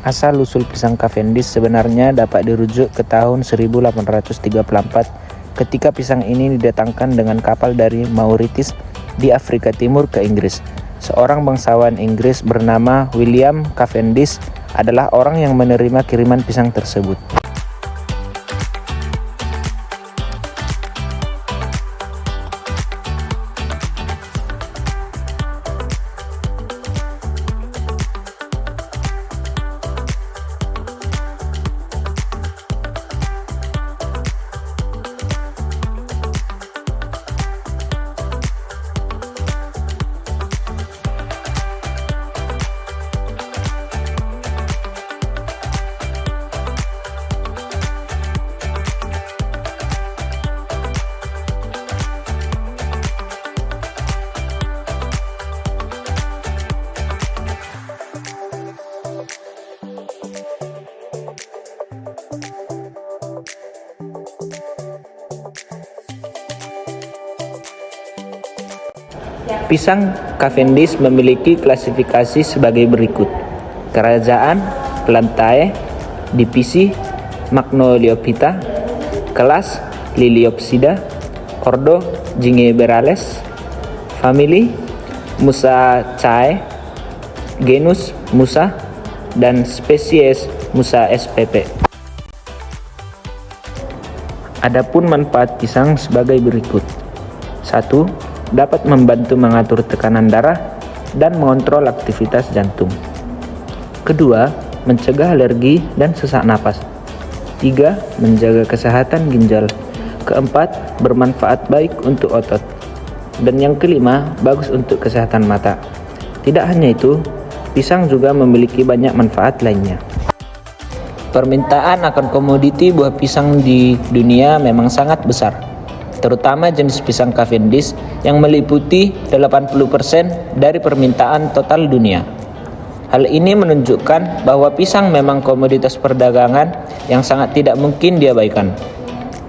Asal-usul pisang Cavendish sebenarnya dapat dirujuk ke tahun 1834 ketika pisang ini didatangkan dengan kapal dari Mauritius di Afrika Timur ke Inggris. Seorang bangsawan Inggris bernama William Cavendish adalah orang yang menerima kiriman pisang tersebut. Pisang Cavendish memiliki klasifikasi sebagai berikut: kerajaan, plantae, divisi, Magnoliophyta, kelas, Liliopsida, ordo, Gingiberales, famili, Musaceae, genus Musa, dan spesies Musa spp. Adapun manfaat pisang sebagai berikut: 1. Dapat membantu mengatur tekanan darah dan mengontrol aktivitas jantung. Kedua, mencegah alergi dan sesak napas. 3. Menjaga kesehatan ginjal. Keempat, bermanfaat baik untuk otot. Dan yang kelima, bagus untuk kesehatan mata. Tidak hanya itu, pisang juga memiliki banyak manfaat lainnya. Permintaan akan komoditi buah pisang di dunia memang sangat besar, terutama jenis pisang Cavendish yang meliputi 80% dari permintaan total dunia. Hal ini menunjukkan bahwa pisang memang komoditas perdagangan yang sangat tidak mungkin diabaikan.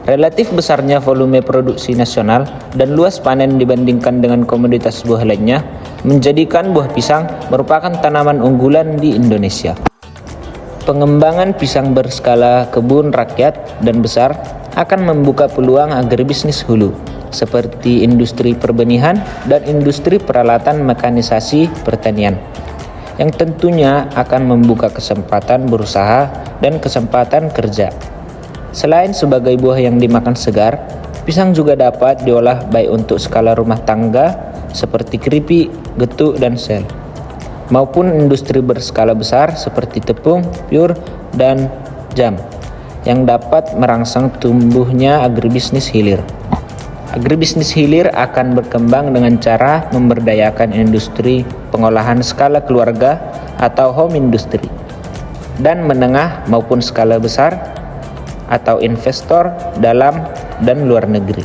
Relatif besarnya volume produksi nasional dan luas panen dibandingkan dengan komoditas buah lainnya menjadikan buah pisang merupakan tanaman unggulan di Indonesia. Pengembangan pisang berskala kebun rakyat dan besar akan membuka peluang agribisnis hulu, seperti industri perbenihan dan industri peralatan mekanisasi pertanian, yang tentunya akan membuka kesempatan berusaha dan kesempatan kerja. Selain sebagai buah yang dimakan segar, pisang juga dapat diolah baik untuk skala rumah tangga seperti keripik, getuk, dan sel, maupun industri berskala besar seperti tepung, pur, dan jam, yang dapat merangsang tumbuhnya agribisnis hilir. Agribisnis hilir akan berkembang dengan cara memberdayakan industri pengolahan skala keluarga atau home industry, dan menengah maupun skala besar atau investor dalam dan luar negeri.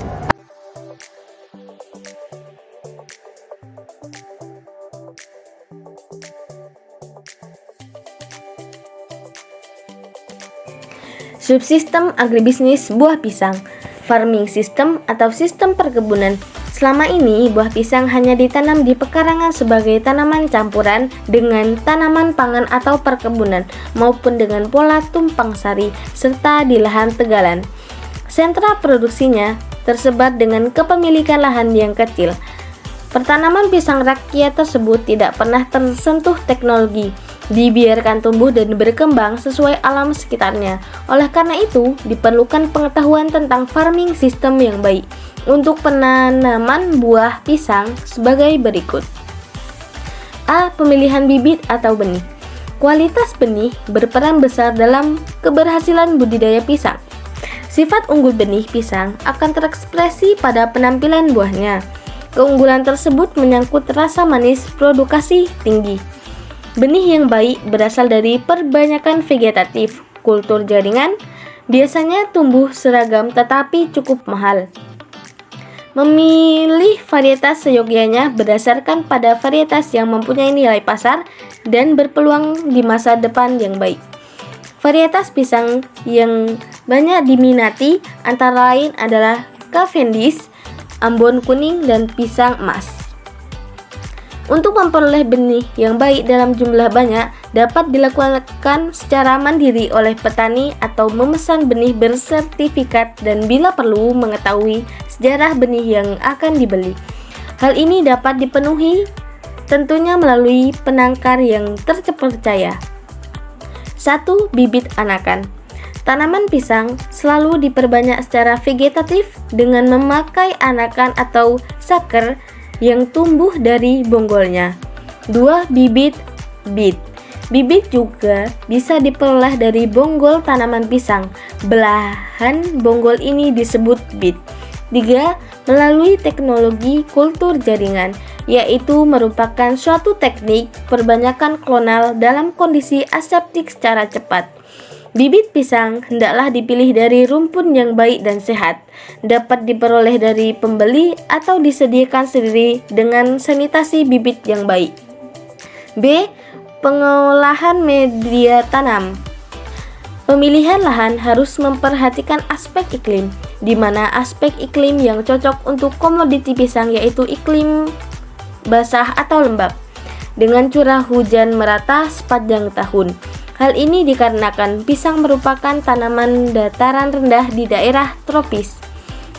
Subsistem agribisnis buah pisang, farming system atau sistem perkebunan. Selama ini, buah pisang hanya ditanam di pekarangan sebagai tanaman campuran dengan tanaman pangan atau perkebunan, maupun dengan pola tumpang sari, serta di lahan tegalan. Sentra produksinya tersebar dengan kepemilikan lahan yang kecil. Pertanaman pisang rakyat tersebut tidak pernah tersentuh teknologi, dibiarkan tumbuh dan berkembang sesuai alam sekitarnya. Oleh karena itu, diperlukan pengetahuan tentang farming system yang baik untuk penanaman buah pisang sebagai berikut. A. Pemilihan bibit atau benih. Kualitas benih berperan besar dalam keberhasilan budidaya pisang. Sifat unggul benih pisang akan terekspresi pada penampilan buahnya. Keunggulan tersebut menyangkut rasa manis produksi tinggi. Benih yang baik berasal dari perbanyakan vegetatif, kultur jaringan, biasanya tumbuh seragam tetapi cukup mahal. Memilih varietas seyogyanya berdasarkan pada varietas yang mempunyai nilai pasar dan berpeluang di masa depan yang baik. Varietas pisang yang banyak diminati antara lain adalah Cavendish, Ambon kuning, dan pisang emas. Untuk memperoleh benih yang baik dalam jumlah banyak dapat dilakukan secara mandiri oleh petani atau memesan benih bersertifikat dan bila perlu mengetahui sejarah benih yang akan dibeli. Hal ini dapat dipenuhi tentunya melalui penangkar yang terpercaya. 1. Bibit anakan. Tanaman pisang selalu diperbanyak secara vegetatif dengan memakai anakan atau saker yang tumbuh dari bonggolnya. 2. Bibit bit. Bibit juga bisa diperoleh dari bonggol tanaman pisang. Belahan bonggol ini disebut bit. 3. Melalui teknologi kultur jaringan, yaitu merupakan suatu teknik perbanyakan klonal dalam kondisi aseptik secara cepat. Bibit pisang hendaklah dipilih dari rumpun yang baik dan sehat, dapat diperoleh dari pembeli atau disediakan sendiri dengan sanitasi bibit yang baik. B. Pengolahan media tanam. Pemilihan lahan harus memperhatikan aspek iklim, di mana aspek iklim yang cocok untuk komoditi pisang yaitu iklim basah atau lembab, dengan curah hujan merata sepanjang tahun. Hal ini dikarenakan pisang merupakan tanaman dataran rendah di daerah tropis.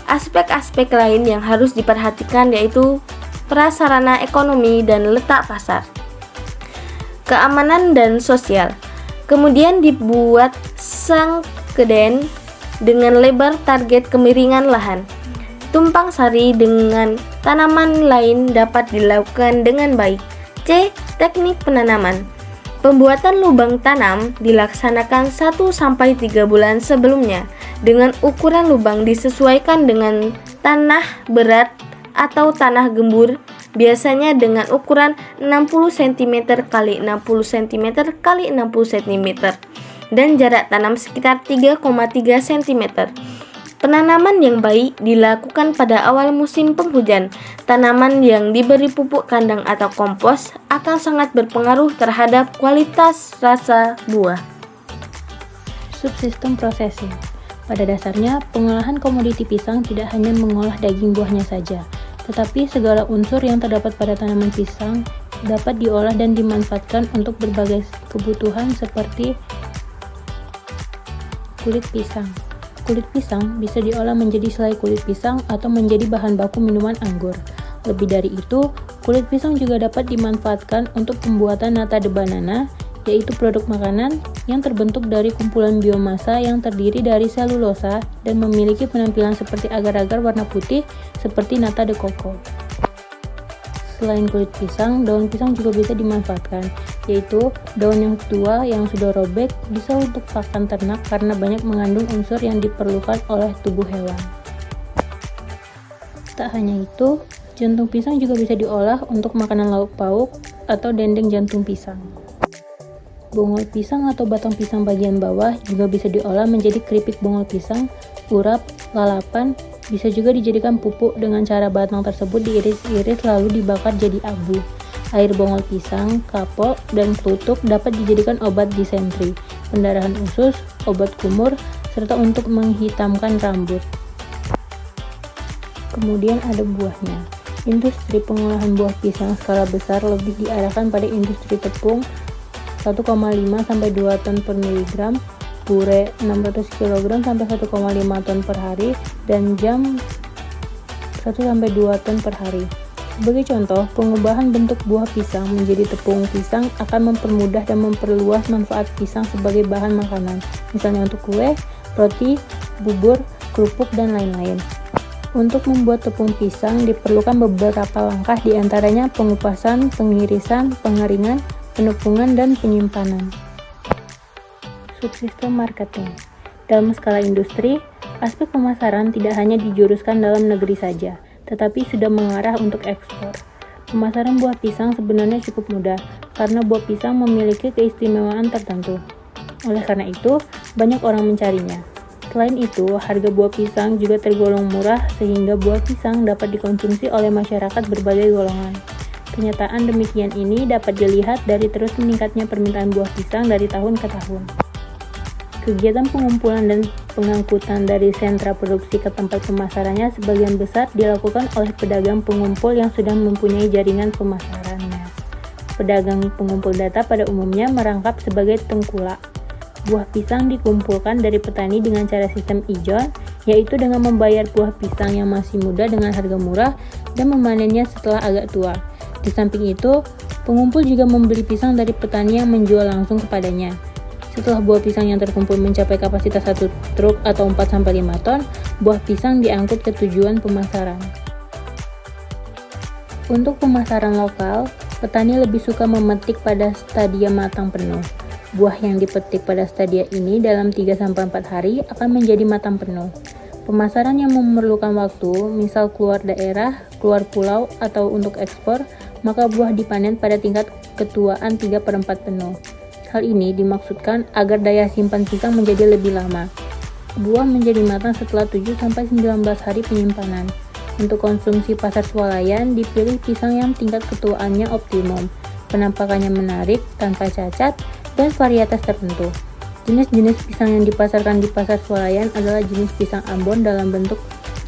Aspek-aspek lain yang harus diperhatikan yaitu prasarana ekonomi dan letak pasar. Keamanan dan sosial. Kemudian dibuat sangkeden dengan lebar target kemiringan lahan. Tumpang sari dengan tanaman lain dapat dilakukan dengan baik. C. Teknik penanaman. Pembuatan lubang tanam dilaksanakan 1-3 bulan sebelumnya, dengan ukuran lubang disesuaikan dengan tanah berat atau tanah gembur, biasanya dengan ukuran 60 cm x 60 cm x 60 cm dan jarak tanam sekitar 3,3 cm. Penanaman yang baik dilakukan pada awal musim penghujan. Tanaman yang diberi pupuk kandang atau kompos akan sangat berpengaruh terhadap kualitas rasa buah. Subsistem processing. Pada dasarnya, pengolahan komoditi pisang tidak hanya mengolah daging buahnya saja, tetapi segala unsur yang terdapat pada tanaman pisang dapat diolah dan dimanfaatkan untuk berbagai kebutuhan seperti kulit pisang. Kulit pisang bisa diolah menjadi selai kulit pisang atau menjadi bahan baku minuman anggur. Lebih dari itu, kulit pisang juga dapat dimanfaatkan untuk pembuatan nata de banana, yaitu produk makanan yang terbentuk dari kumpulan biomasa yang terdiri dari selulosa dan memiliki penampilan seperti agar-agar warna putih seperti nata de coco. Selain kulit pisang, daun pisang juga bisa dimanfaatkan, yaitu daun yang tua yang sudah robek bisa untuk pakan ternak karena banyak mengandung unsur yang diperlukan oleh tubuh hewan. Tak hanya itu, jantung pisang juga bisa diolah untuk makanan lauk pauk atau dendeng jantung pisang. Bongol pisang atau batang pisang bagian bawah juga bisa diolah menjadi keripik bongol pisang, urap, lalapan. Bisa juga dijadikan pupuk dengan cara batang tersebut diiris-iris lalu dibakar jadi abu. Air bongol pisang, kapok, dan kelutuk dapat dijadikan obat disentri, pendarahan usus, obat kumur, serta untuk menghitamkan rambut. Kemudian ada buahnya. Industri pengolahan buah pisang skala besar lebih diarahkan pada industri tepung 1,5 sampai 2 ton per miligram, pure 600 kg sampai 1,5 ton per hari, dan jam 1 sampai 2 ton per hari. Sebagai contoh, pengubahan bentuk buah pisang menjadi tepung pisang akan mempermudah dan memperluas manfaat pisang sebagai bahan makanan, misalnya untuk kue, roti, bubur, kerupuk, dan lain-lain. Untuk membuat tepung pisang diperlukan beberapa langkah, diantaranya pengupasan, pengirisan, pengeringan, penepungan, dan penyimpanan. Subsistem marketing. Dalam skala industri, aspek pemasaran tidak hanya dijuruskan dalam negeri saja, tetapi sudah mengarah untuk ekspor. Pemasaran buah pisang sebenarnya cukup mudah, karena buah pisang memiliki keistimewaan tertentu. Oleh karena itu, banyak orang mencarinya. Selain itu, harga buah pisang juga tergolong murah sehingga buah pisang dapat dikonsumsi oleh masyarakat berbagai golongan. Kenyataan demikian ini dapat dilihat dari terus meningkatnya permintaan buah pisang dari tahun ke tahun. Kegiatan pengumpulan dan pengangkutan dari sentra produksi ke tempat pemasarannya sebagian besar dilakukan oleh pedagang pengumpul yang sudah mempunyai jaringan pemasarannya. Pedagang pengumpul data pada umumnya merangkap sebagai tengkulak. Buah pisang dikumpulkan dari petani dengan cara sistem ijon, yaitu dengan membayar buah pisang yang masih muda dengan harga murah dan memanennya setelah agak tua. Di samping itu, pengumpul juga membeli pisang dari petani yang menjual langsung kepadanya. Setelah buah pisang yang terkumpul mencapai kapasitas 1 truk atau 4-5 ton, buah pisang diangkut ke tujuan pemasaran. Untuk pemasaran lokal, petani lebih suka memetik pada stadia matang penuh. Buah yang dipetik pada stadia ini dalam 3-4 hari akan menjadi matang penuh. Pemasaran yang memerlukan waktu, misal keluar daerah, keluar pulau, atau untuk ekspor, maka buah dipanen pada tingkat ketuaan 3/4 penuh. Hal ini dimaksudkan agar daya simpan pisang menjadi lebih lama. Buah menjadi matang setelah 7-19 hari penyimpanan. Untuk konsumsi pasar swalayan, dipilih pisang yang tingkat ketuaannya optimum, penampakannya menarik, tanpa cacat, dan varietas tertentu. Jenis-jenis pisang yang dipasarkan di pasar swalayan adalah jenis pisang Ambon dalam bentuk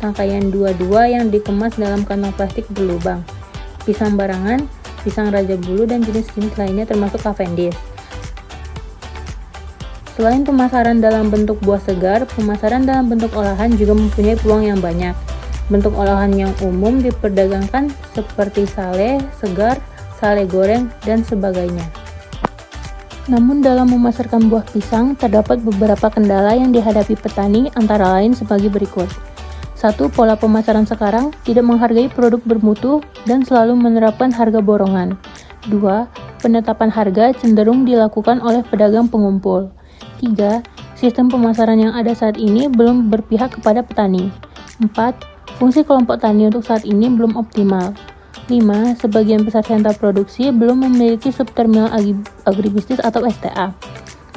rangkaian 2-2 yang dikemas dalam kantong plastik berlubang, pisang barangan, pisang raja bulu, dan jenis-jenis lainnya termasuk Cavendish. Selain pemasaran dalam bentuk buah segar, pemasaran dalam bentuk olahan juga mempunyai peluang yang banyak. Bentuk olahan yang umum diperdagangkan seperti sale, segar, sale goreng, dan sebagainya. Namun dalam memasarkan buah pisang, terdapat beberapa kendala yang dihadapi petani antara lain sebagai berikut. 1. Pola pemasaran sekarang tidak menghargai produk bermutu dan selalu menerapkan harga borongan. 2. Penetapan harga cenderung dilakukan oleh pedagang pengumpul. 3. Sistem pemasaran yang ada saat ini belum berpihak kepada petani. 4. Fungsi kelompok tani untuk saat ini belum optimal. 5. Sebagian besar sentra produksi belum memiliki subterminal agribisnis atau STA.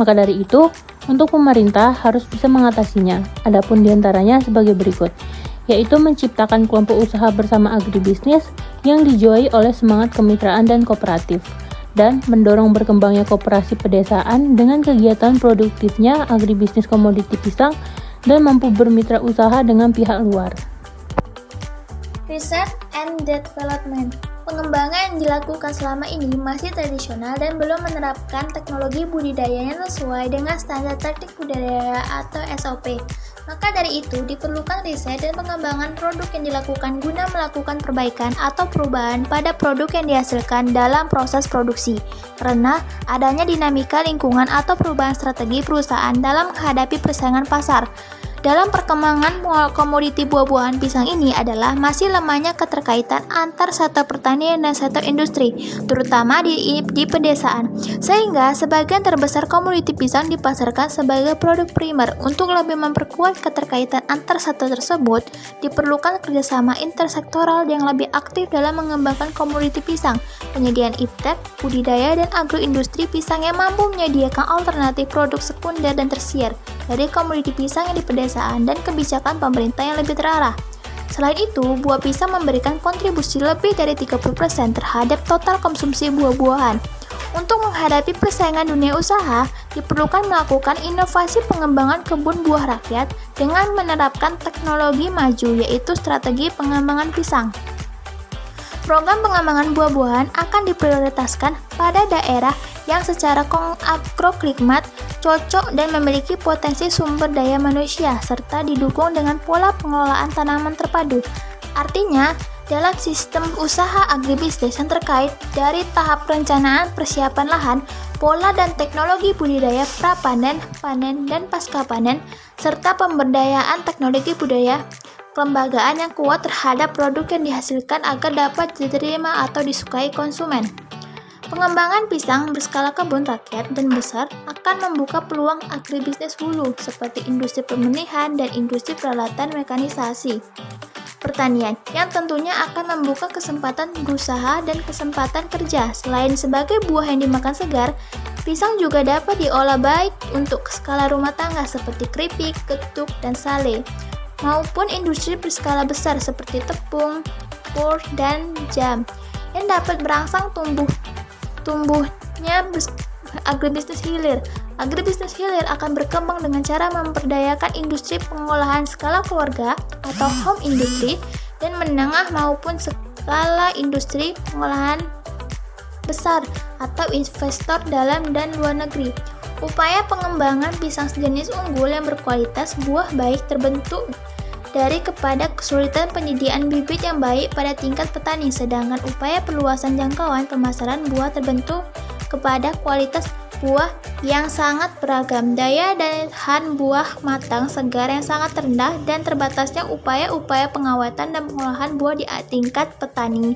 Maka dari itu, untuk pemerintah harus bisa mengatasinya. Adapun diantaranya sebagai berikut, yaitu menciptakan kelompok usaha bersama agribisnis yang dijiwai oleh semangat kemitraan dan kooperatif, dan mendorong berkembangnya koperasi pedesaan dengan kegiatan produktifnya agribisnis komoditi pisang dan mampu bermitra usaha dengan pihak luar. Research and Development. Pengembangan yang dilakukan selama ini masih tradisional dan belum menerapkan teknologi budidaya yang sesuai dengan standar teknik budidaya atau SOP. Maka dari itu, diperlukan riset dan pengembangan produk yang dilakukan guna melakukan perbaikan atau perubahan pada produk yang dihasilkan dalam proses produksi. Karena adanya dinamika lingkungan atau perubahan strategi perusahaan dalam menghadapi persaingan pasar. Dalam perkembangan komoditi buah-buahan pisang ini adalah masih lemahnya keterkaitan antar sektor pertanian dan sektor industri, terutama di pedesaan, sehingga sebagian terbesar komoditi pisang dipasarkan sebagai produk primer. Untuk lebih memperkuat keterkaitan antar sektor tersebut, diperlukan kerjasama intersektoral yang lebih aktif dalam mengembangkan komoditi pisang, penyediaan iptek, budidaya, dan agroindustri pisang yang mampu menyediakan alternatif produk sekunder dan tersier dari komoditi pisang yang di pedesaan dan kebijakan pemerintah yang lebih terarah. Selain itu, buah pisang memberikan kontribusi lebih dari 30% terhadap total konsumsi buah-buahan. Untuk menghadapi persaingan dunia usaha, diperlukan melakukan inovasi pengembangan kebun buah rakyat dengan menerapkan teknologi maju, yaitu strategi pengembangan pisang. Program pengembangan buah-buahan akan diprioritaskan pada daerah yang secara agroklimat cocok dan memiliki potensi sumber daya manusia, serta didukung dengan pola pengelolaan tanaman terpadu. Artinya, dalam sistem usaha agribisnis yang terkait dari tahap perencanaan persiapan lahan, pola dan teknologi budidaya prapanen, panen, dan pasca panen, serta pemberdayaan teknologi budaya, kelembagaan yang kuat terhadap produk yang dihasilkan agar dapat diterima atau disukai konsumen. Pengembangan pisang berskala kebun rakyat dan besar akan membuka peluang agribisnis hulu seperti industri pemenihan dan industri peralatan mekanisasi pertanian yang tentunya akan membuka kesempatan berusaha dan kesempatan kerja. Selain sebagai buah yang dimakan segar, pisang juga dapat diolah baik untuk skala rumah tangga seperti keripik, getuk, dan sale, maupun industri berskala besar seperti tepung, pur, dan jam yang dapat merangsang tumbuhnya agribisnis hilir. Agribisnis hilir akan berkembang dengan cara memperdayakan industri pengolahan skala keluarga atau home industry dan menengah maupun skala industri pengolahan besar atau investor dalam dan luar negeri. Upaya pengembangan pisang sejenis unggul yang berkualitas buah baik terbentuk dari kepada kesulitan penyediaan bibit yang baik pada tingkat petani, sedangkan upaya perluasan jangkauan pemasaran buah terbentuk kepada kualitas buah yang sangat beragam, daya tahan buah matang segar yang sangat rendah, dan terbatasnya upaya-upaya pengawatan dan pengolahan buah di tingkat petani.